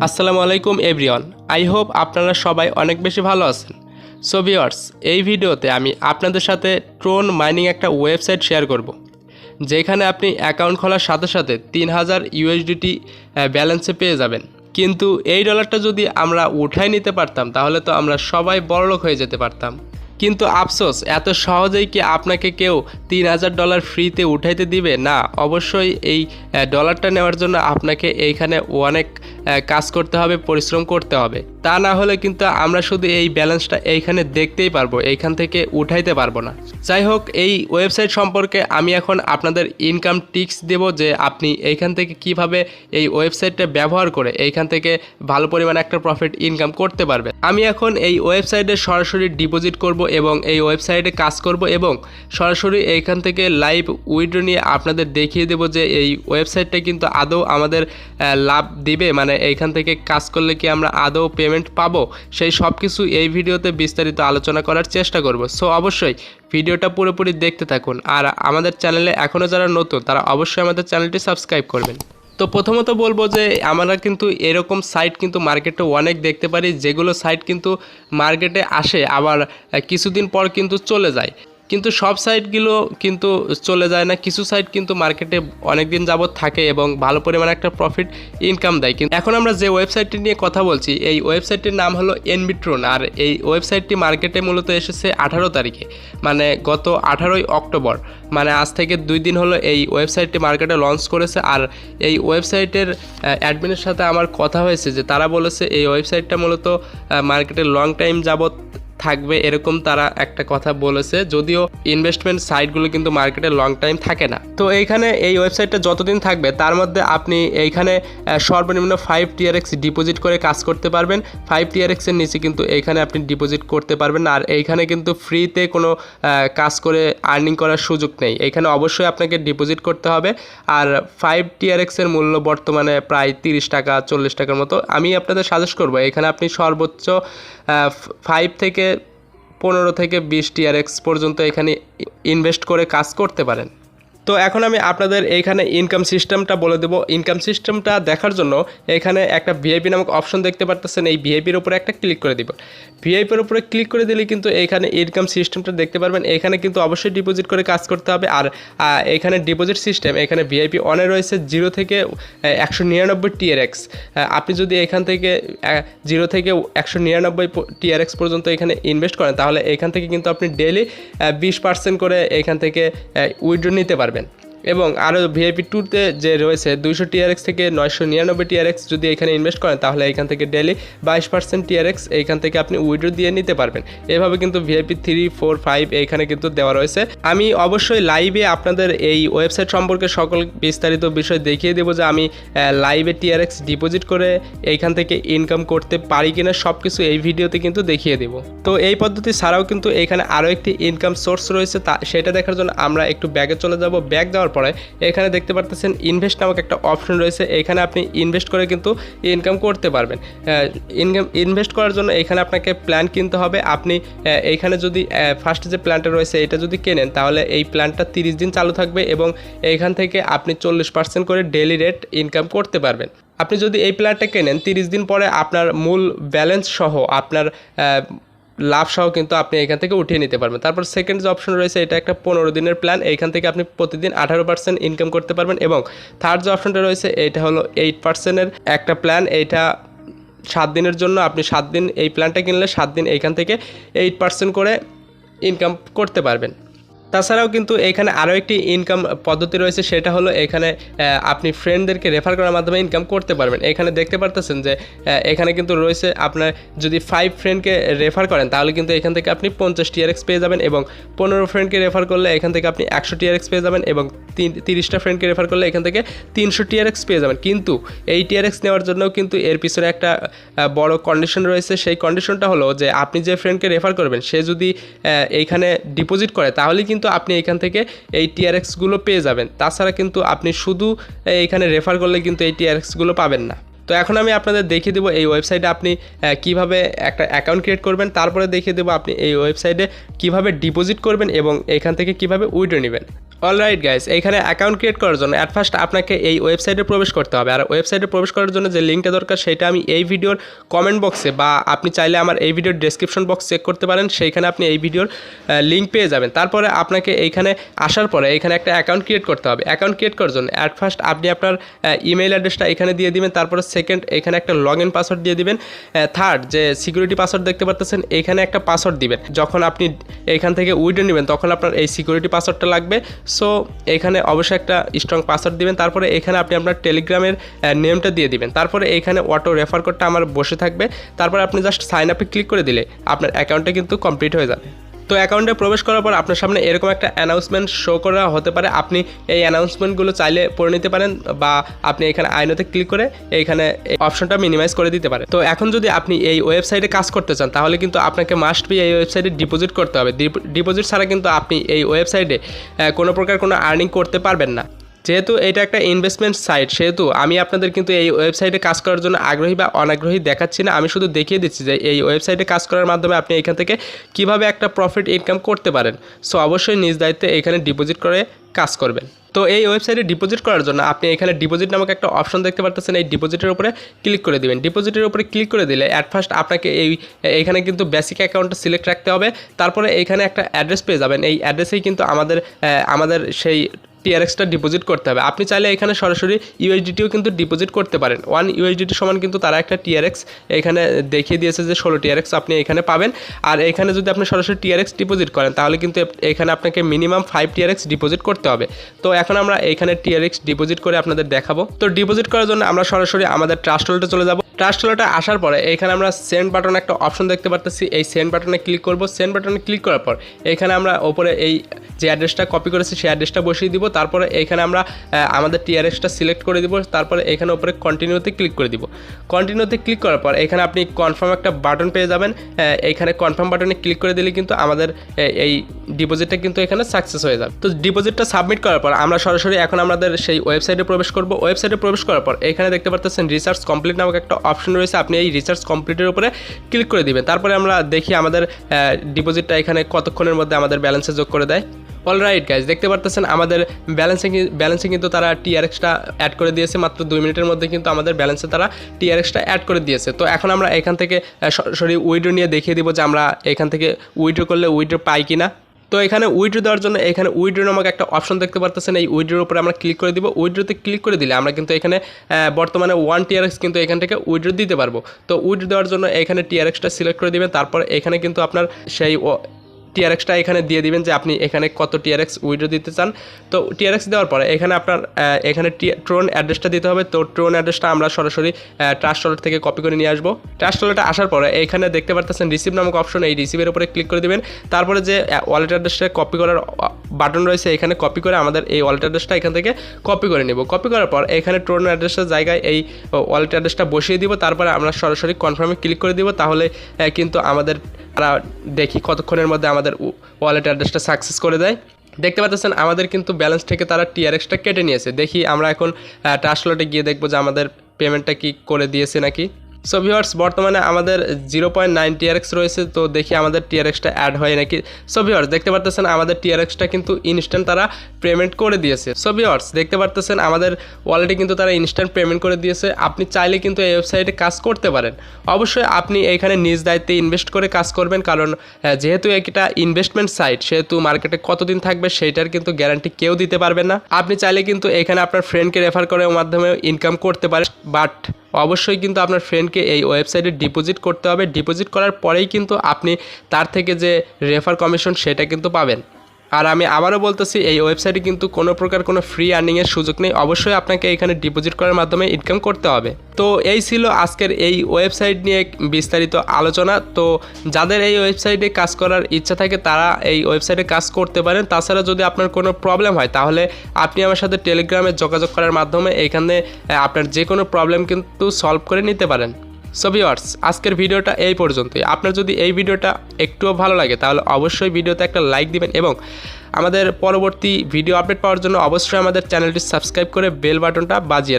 আসসালামু আলাইকুম everyone. I hope আপনারা সবাই অনেক বেশি ভালো আছেন। সো ভিউয়ার্স, এই ভিডিওতে আমি আপনাদের সাথে ট্রোন মাইনিং একটা ওয়েবসাইট শেয়ার করব, যেখানে আপনি অ্যাকাউন্ট খোলার সাথে সাথে 3000 ইউএসডিটি ব্যালেন্সে পেয়ে যাবেন। কিন্তু এই ডলারটা যদি আমরা উঠাই নিতে পারতাম তাহলে তো আমরা সবাই বড়লোক হয়ে যেতে পারতাম। কিন্তু আফসোস, এত সহজেই কি আপনাকে কেউ $3000 ফ্রিতে উঠাইতে দিবে? না, অবশ্যই এই ডলারটা নেওয়ার জন্য আপনাকে এইখানে অনেক কাজ করতে হবে, পরিশ্রম করতে হবে। তা না হলে কিন্তু আমরা শুধু এই ব্যালেন্সটা এইখানে দেখতেই পারবো, এইখান থেকে উঠাইতে পারবো না। যাই হোক, এই ওয়েবসাইট সম্পর্কে আমি এখন আপনাদের ইনকাম টিপস দেব, যে আপনি এইখান থেকে কিভাবে এই ওয়েবসাইটটা ব্যবহার করে এইখান থেকে ভালো পরিমাণে একটা প্রফিট ইনকাম করতে পারবে। আমি এখন এই ওয়েবসাইটে সরাসরি ডিপোজিট করব এবং এই ওয়েবসাইটে কাজ করব এবং সরাসরি এইখান থেকে লাইভ উইথড্র নিয়ে আপনাদের দেখিয়ে দেব যে এই ওয়েবসাইটটা কিন্তু আদৌ আমাদের লাভ দিবে, মানে এইখান থেকে কাজ করলে কি আমরা আদৌ পেমেন্ট পাবো, সেই সব কিছু এই ভিডিওতে বিস্তারিত আলোচনা করার চেষ্টা করব। সো অবশ্যই ভিডিওটা পুরোপুরি দেখতে থাকুন। আর আমাদের চ্যানেলে এখনও যারা নতুন তারা অবশ্যই আমাদের চ্যানেলটি সাবস্ক্রাইব করবেন। তো প্রথমত বলবো যে আমরা কিন্তু এরকম সাইট কিন্তু মার্কেটে অনেক দেখতে পারি, যেগুলো সাইট কিন্তু মার্কেটে আসে আবার কিছুদিন পর কিন্তু চলে যায়। কিন্তু সব সাইটগুলো কিন্তু চলে যায় না, কিছু সাইট কিন্তু মার্কেটে অনেক দিন যাবত থাকে এবং ভালো পরিমাণে একটা প্রফিট ইনকাম দেয়। কিন্তু এখন আমরা যে ওয়েবসাইটটি নিয়ে কথা বলছি, এই ওয়েবসাইটটির নাম হলো NBtron। আর এই ওয়েবসাইটটি মার্কেটে মূলত এসেছে 18 তারিখে, মানে গত 18ই অক্টোবর, মানে আজ থেকে 2 দিন হলো এই ওয়েবসাইটটি মার্কেটে লঞ্চ করেছে। আর এই ওয়েবসাইটের অ্যাডমিনের সাথে আমার কথা হয়েছে, যে তারা বলেছে এই ওয়েবসাইটটা মূলত মার্কেটে লং টাইম যাবত থাকবে, এরকম তারা একটা কথা বলেছে। যদিও ইনভেস্টমেন্ট সাইটগুলো কিন্তু মার্কেটে লং টাইম থাকে না। তো এইখানে এই ওয়েবসাইটটা যতদিন থাকবে তার মধ্যে আপনি এইখানে সর্বনিম্ন 5 TRX ডিপোজিট করে কাজ করতে পারবেন। 5 TRX এর নিচে কিন্তু এইখানে আপনি ডিপোজিট করতে পারবেন না। আর এইখানে কিন্তু ফ্রিতে কোনো কাজ করে আর্নিং করার সুযোগ নেই, এইখানে অবশ্যই আপনাকে ডিপোজিট করতে হবে। আর 5 TRX এর মূল্য বর্তমানে প্রায় 30 টাকা 40 টাকার মতো। আমি আপনাদের সাজেস্ট করবো এখানে আপনি সর্বোচ্চ 5 থেকে 15 থেকে 20 TRX পর্যন্ত এখানে ইনভেস্ট করে কাজ করতে পারেন। তো এখন আমি আপনাদের এইখানে ইনকাম সিস্টেমটা বলে দেবো। ইনকাম সিস্টেমটা দেখার জন্য এখানে একটা ভিআইপি নামক অপশন দেখতে পারতেছেন, এই ভিআইপির উপরে একটা ক্লিক করে দিব। ভিআইপির উপরে ক্লিক করে দিলে কিন্তু এইখানে ইনকাম সিস্টেমটা দেখতে পারবেন। এখানে কিন্তু অবশ্যই ডিপোজিট করে কাজ করতে হবে। আর এখানে ডিপোজিট সিস্টেম এখানে ভিআইপি অনে রয়েছে 0 থেকে 199 TRX। আপনি যদি এখান থেকে 0 থেকে 199 TRX পর্যন্ত এখানে ইনভেস্ট করেন তাহলে এখান থেকে কিন্তু আপনি ডেইলি 20% করে এখান থেকে উইথড্র নিতে পারবেন। এবং আরও ভিআইপি 2তে যে রয়েছে 200 TRX থেকে 999 TRX যদি এখানে ইনভেস্ট করেন তাহলে এখান থেকে ডেলি 22% TRX এইখান থেকে আপনি উইথড্র দিয়ে নিতে পারবেন। এভাবে কিন্তু ভিআইপি 3, 4, 5 এইখানে কিন্তু দেওয়া রয়েছে। আমি অবশ্যই লাইভে আপনাদের এই ওয়েবসাইট সম্পর্কে সকল বিস্তারিত বিষয় দেখিয়ে দেবো, যে আমি লাইভে TRX ডিপোজিট করে এইখান থেকে ইনকাম করতে পারি কিনা সব কিছু এই ভিডিওতে কিন্তু দেখিয়ে দেব। তো এই পদ্ধতি ছাড়াও কিন্তু এখানে আরও একটি ইনকাম সোর্স রয়েছে, সেটা দেখার জন্য আমরা একটু ব্যাগে চলে যাব। ব্যাগ দেওয়ার পরে এখানে দেখতে পারতেছেন ইনভেস্ট নামক একটা অপশন রয়েছে, এখানে আপনি ইনভেস্ট করে কিন্তু ইনকাম করতে পারবেন। ইনভেস্ট করার জন্য এখানে আপনাকে প্ল্যান কিনতে হবে। আপনি এইখানে যদি ফার্স্ট যে প্ল্যানটা রয়েছে এটা যদি কেনেন তাহলে এই প্ল্যানটা 30 দিন চালু থাকবে এবং এইখান থেকে আপনি 40% করে ডেইলি রেট ইনকাম করতে পারবেন। আপনি যদি এই প্ল্যানটা কেনেন 30 দিন পরে আপনার মূল ব্যালেন্স সহ আপনার লাভ সহ কিন্তু আপনি এখান থেকে উঠিয়ে নিতে পারবেন। তারপর সেকেন্ড যে অপশন রয়েছে এটা একটা 15 দিনের প্ল্যান, এইখান থেকে আপনি প্রতিদিন 18% ইনকাম করতে পারবেন। এবং থার্ড যে অপশনটা রয়েছে এটা হলো 8%-এর একটা প্ল্যান, এইটা 7 দিনের জন্য। আপনি 7 দিন এই প্ল্যানটা কিনলে 7 দিন এইখান থেকে 8% করে ইনকাম করতে পারবেন। তাছাড়াও কিন্তু এখানে আরও একটি ইনকাম পদ্ধতি রয়েছে, সেটা হলো এখানে আপনি ফ্রেন্ডদেরকে রেফার করার মাধ্যমে ইনকাম করতে পারবেন। এখানে দেখতে পারতেছেন যে এখানে কিন্তু রয়েছে আপনার যদি 5 ফ্রেন্ডকে রেফার করেন তাহলে কিন্তু এখান থেকে আপনি 50 TRX পেয়ে যাবেন, এবং 15 ফ্রেন্ডকে রেফার করলে এখান থেকে আপনি 100 TRX পেয়ে যাবেন, এবং 30টা ফ্রেন্ডকে রেফার করলে এখান থেকে 300 TRX পেয়ে যাবেন। কিন্তু এই TRX নেওয়ার জন্যও কিন্তু এর পিছনে একটা বড় কন্ডিশন রয়েছে। সেই কন্ডিশনটা হলো যে আপনি যে ফ্রেন্ডকে রেফার করবেন সে যদি এইখানে ডিপোজিট করে তাহলে কিন্তু আপনি এখান থেকে এই TRXগুলো পেয়ে যাবেন। তাছাড়া কিন্তু আপনি শুধু এইখানে রেফার করলে কিন্তু এই TRXগুলো পাবেন না। তো এখন আমি আপনাদের দেখিয়ে দেবো এই ওয়েবসাইটে আপনি কিভাবে একটা অ্যাকাউন্ট ক্রিয়েট করবেন, তারপরে দেখিয়ে দেবো আপনি এই ওয়েবসাইটে কিভাবে ডিপোজিট করবেন এবং এখান থেকে কিভাবে উইথড্র নেবেন। অলরাইট গাইস, এইখানে অ্যাকাউন্ট ক্রিয়েট করার জন্য অ্যাট ফার্স্ট আপনাকে এই ওয়েবসাইটে প্রবেশ করতে হবে। আর ওয়েবসাইটে প্রবেশ করার জন্য যে লিঙ্কটা দরকার সেটা আমি এই ভিডিওর কমেন্ট বক্সে বা আপনি চাইলে আমার এই ভিডিওর ডেসক্রিপশন বক্স চেক করতে পারেন, সেইখানে আপনি এই ভিডিওর লিঙ্ক পেয়ে যাবেন। তারপরে আপনাকে এইখানে আসার পরে এইখানে একটা অ্যাকাউন্ট ক্রিয়েট করতে হবে। অ্যাকাউন্ট ক্রিয়েট করার জন্য অ্যাট ফার্স্ট আপনি আপনার ইমেল অ্যাড্রেসটা এখানে দিয়ে দিবেন, তারপরে সেকেন্ড এখানে একটা লগ ইন পাসওয়ার্ড দিয়ে দিবেন, থার্ড যে সিকিউরিটি পাসওয়ার্ড দেখতে পাচ্ছেন এইখানে একটা পাসওয়ার্ড দিবেন। যখন আপনি এইখান থেকে উইথড্র নেবেন তখন আপনার এই সিকিউরিটি পাসওয়ার্ডটা লাগবে। সো এখানে অবশ্যই একটা স্ট্রং পাসওয়ার্ড দিবেন। তারপরে এখানে আপনি আপনার টেলিগ্রামের নেমটা দিয়ে দিবেন। তারপরে এইখানে অটো রেফার কোডটা আমার বসে থাকবে। তারপরে আপনি জাস্ট সাইন আপে ক্লিক করে দিলে আপনার অ্যাকাউন্টটা কিন্তু কমপ্লিট হয়ে যাবে। তো অ্যাকাউন্টে প্রবেশ করার পর আপনার সামনে এরকম একটা অ্যানাউন্সমেন্ট শো করা হতে পারে। আপনি এই অ্যানাউন্সমেন্টগুলো চাইলে পড়ে নিতে পারেন বা আপনি এখানে আইনোতে ক্লিক করে এইখানে অপশনটা মিনিমাইজ করে দিতে পারেন। তো এখন যদি আপনি এই ওয়েবসাইটে কাজ করতে চান তাহলে কিন্তু আপনাকে মাস্ট বি এই ওয়েবসাইটে ডিপোজিট করতে হবে। ডিপোজিট ছাড়া কিন্তু আপনি এই ওয়েবসাইটে কোনো প্রকার কোনো আর্নিং করতে পারবেন না। যেহেতু এটা একটা ইনভেস্টমেন্ট সাইট সেহেতু আমি আপনাদের কিন্তু এই ওয়েবসাইটে কাজ করার জন্য আগ্রহী বা অনাগ্রহী দেখাচ্ছি না। আমি শুধু দেখিয়ে দিচ্ছি যে এই ওয়েবসাইটে কাজ করার মাধ্যমে আপনি এখান থেকে কিভাবে একটা প্রফিট ইনকাম করতে পারেন। সো অবশ্যই নিজ দায়িত্বে এখানে ডিপোজিট করে কাজ করবেন। তো এই ওয়েবসাইটে ডিপোজিট করার জন্য আপনি এখানে ডিপোজিট নামক একটা অপশন দেখতে পাচ্ছেন, এই ডিপোজিটের উপরে ক্লিক করে দিবেন। ডিপোজিটের উপরে ক্লিক করে দিলে অ্যাট ফার্স্ট আপনাকে এইখানে কিন্তু বেসিক অ্যাকাউন্টটা সিলেক্ট রাখতে হবে। তারপরে এইখানে একটা অ্যাড্রেস পেয়ে যাবেন। এই অ্যাড্রেসেই কিন্তু আমাদের সেই টিআরএক্সটা ডিপোজিট করতে হবে। আপনি চাইলে এখানে সরাসরি ইউএসডিটিও কিন্তু ডিপোজিট করতে পারেন। 1 ইউএসডিটি সমান কিন্তু তারা একটা টিআরএক্স এখানে দেখিয়ে দিয়েছে যে 16 টিআরএক্স আপনি এখানে পাবেন। আর এখানে যদি আপনি সরাসরি টিআরএক্স ডিপোজিট করেন তাহলে কিন্তু এখানে আপনাকে মিনিমাম 5 টিআরএক্স ডিপোজিট করতে হবে। তো এখন আমরা এখানে টিআরএক্স ডিপোজিট করে আপনাদের দেখাবো। তো ডিপোজিট করার জন্য আমরা সরাসরি আমাদের ট্রাস্ট ওয়ালেটে চলে যাব। ট্রাস্ট ওয়ালেটে আসার পরে এখানে আমরা সেন্ড বাটন একটা অপশন দেখতে পাচ্ছি, এই সেন্ড বাটনে ক্লিক করব। সেন্ড বাটনে ক্লিক করার পর এখানে আমরা ওপরে এই যে অ্যাড্রেসটা কপি করেছি সেই অ্যাড্রেসটা বসিয়ে দিব। তারপরে এখানে আমরা আমাদের টিআরএক্সটা সিলেক্ট করে দিব। তারপরে এখানে উপরে কন্টিনিউতে ক্লিক করে দিব। কন্টিনিউতে ক্লিক করার পর এখানে আপনি কনফার্ম একটা বাটন পেয়ে যাবেন। এইখানে কনফার্ম বাটনে ক্লিক করে দিলে কিন্তু আমাদের এই ডিপোজিটটা কিন্তু এখানে সাকসেস হয়ে যাবে। তো ডিপোজিটটা সাবমিট করার পর আমরা সরাসরি এখন আমাদের সেই ওয়েবসাইটে প্রবেশ করব। ওয়েবসাইটে প্রবেশ করার পর এখানে দেখতে পাচ্ছেন রিসার্চ কমপ্লিট নামক একটা অপশন রয়েছে। আপনি এই রিসার্চ কমপ্লিটের উপরে ক্লিক করে দিবেন। তারপরে আমরা দেখি আমাদের ডিপোজিটটা এখানে কতক্ষণের মধ্যে আমাদের ব্যালেন্সে যোগ করে দেয়। অলরাইট গাইজ, দেখতে পাচ্ছেন আমাদের ব্যালেন্সে কিন্তু তারা টিআরএক্সটা অ্যাড করে দিয়েছে। মাত্র 2 মিনিটের মধ্যে কিন্তু আমাদের ব্যালেন্সে তারা টিআরএক্সটা অ্যাড করে দিয়েছে। তো এখন আমরা এখান থেকে সরাসরি উইথড্র নিয়ে দেখিয়ে দিব যে আমরা এখান থেকে উইথড্র করলে উইথড্র পাই কিনা। তো এখানে উইথড্র দেওয়ার জন্য এখানে উইথড্র নামক একটা অপশন দেখতে পাচ্ছেন, এই উইথড্রোর উপরে আমরা ক্লিক করে দিব। উইথড্রোতে ক্লিক করে দিলে আমরা কিন্তু এখানে বর্তমানে 1 টিআরএক্স কিন্তু এখান থেকে উইথড্র দিতে পারবো। তো উইথড্র দেওয়ার জন্য এখানে টিআরএক্সটা সিলেক্ট করে দিবেন। তারপর এখানে কিন্তু আপনার সেই টিআরএক্সটা এখানে দিয়ে দিবেন যে আপনি এখানে কত টিআরএক্স উইথড্র দিতে চান। তো টিআরএক্স দেওয়ার পরে এখানে আপনার এখানে ট্রোন অ্যাড্রেসটা দিতে হবে। তো ট্রোন অ্যাড্রেসটা আমরা সরাসরি ট্রাস্ট ওয়ালেট থেকে কপি করে নিয়ে আসবো। ট্রাস্ট ওয়ালেটে আসার পরে এখানে দেখতে পাচ্ছেন রিসিভ নামক অপশন, এই রিসিভের উপরে ক্লিক করে দিবেন। তারপরে যে ওয়ালেট অ্যাড্রেসটা কপি করার বাটন রয়েছে এখানে কপি করে আমাদের এই ওয়ালেট অ্যাড্রেসটা এখান থেকে কপি করে নেব। কপি করার পর এখানে ট্রোন অ্যাড্রেসের জায়গায় এই ওয়ালেট অ্যাড্রেসটা বসিয়ে দিব। তারপরে আমরা সরাসরি কনফার্মে ক্লিক করে দিব। তাহলে কিন্তু আমাদের দেখি কতক্ষণের মধ্যে আমাদের ওয়ালেট অ্যাড্রেসটা সাকসেস করে দেয়। দেখতে পাচ্ছেন আমাদের কিন্তু ব্যালেন্স থেকে তারা টিআরএক্সটা কেটে নিয়েছে। দেখি আমরা এখন ট্রাস্ট ওয়ালেটে গিয়ে দেখবো যে আমাদের পেমেন্টটা কি করে দিয়েছে নাকি। সো ভিউয়ার্স, বর্তমানে আমাদের 0.9 টিআরএক্স রয়েছে। তো দেখি আমাদের টিআরএক্সটা অ্যাড হয় নাকি। সো ভিউয়ার্স, দেখতে পাচ্ছেন আমাদের টিআরএক্সটা কিন্তু ইনস্ট্যান্ট তারা পেমেন্ট করে দিয়েছে। সো ভিউয়ার্স, দেখতে পাচ্ছেন আমাদের ওয়ালেটে কিন্তু তারা ইনস্ট্যান্ট পেমেন্ট করে দিয়েছে। আপনি চাইলে কিন্তু এই ওয়েবসাইটে কাজ করতে পারেন। অবশ্যই আপনি এখানে নিজ দায়িত্বে ইনভেস্ট করে কাজ করবেন, কারণ যেহেতু একটা ইনভেস্টমেন্ট সাইট সেহেতু মার্কেটে কতদিন থাকবে সেইটার কিন্তু গ্যারান্টি কেউ দিতে পারবেন না। আপনি চাইলে কিন্তু এখানে আপনার ফ্রেন্ডকে রেফার করার মাধ্যমে ইনকাম করতে পারেন, বাট অবশ্যই কিন্তু আপনার ফ্রেন্ডকে এই ওয়েবসাইটে ডিপোজিট করতে হবে। ডিপোজিট করার পরেই কিন্তু আপনি তার থেকে যে রেফার কমিশন সেটা কিন্তু পাবেন। আর আমি আবারও বলতেছি, এই ওয়েবসাইটে কিন্তু কোনো প্রকার কোনো ফ্রি আর্নিংয়ের সুযোগ নেই। অবশ্যই আপনাকে এখানে ডিপোজিট করার মাধ্যমে ইনকাম করতে হবে। তো এই ছিল আজকের এই ওয়েবসাইট নিয়ে বিস্তারিত আলোচনা। তো যাদের এই ওয়েবসাইটে কাজ করার ইচ্ছা থাকে তারা এই ওয়েবসাইটে কাজ করতে পারেন। তাছাড়া যদি আপনার কোনো প্রবলেম হয় তাহলে আপনি আমার সাথে টেলিগ্রামে যোগাযোগ করার মাধ্যমে এখানে আপনার যে কোনো প্রবলেম কিন্তু সলভ করে নিতে পারেন। সো ভিউয়ার্স, আজকের ভিডিওটা এই পর্যন্তই। আপনার যদি এই ভিডিওটা একটুও ভালো লাগে তাহলে অবশ্যই ভিডিওতে একটা লাইক দিবেন এবং আমাদের পরবর্তী ভিডিও আপডেট পাওয়ার জন্য অবশ্যই আমাদের চ্যানেলটি সাবস্ক্রাইব করে বেল বাটনটা বাজিয়ে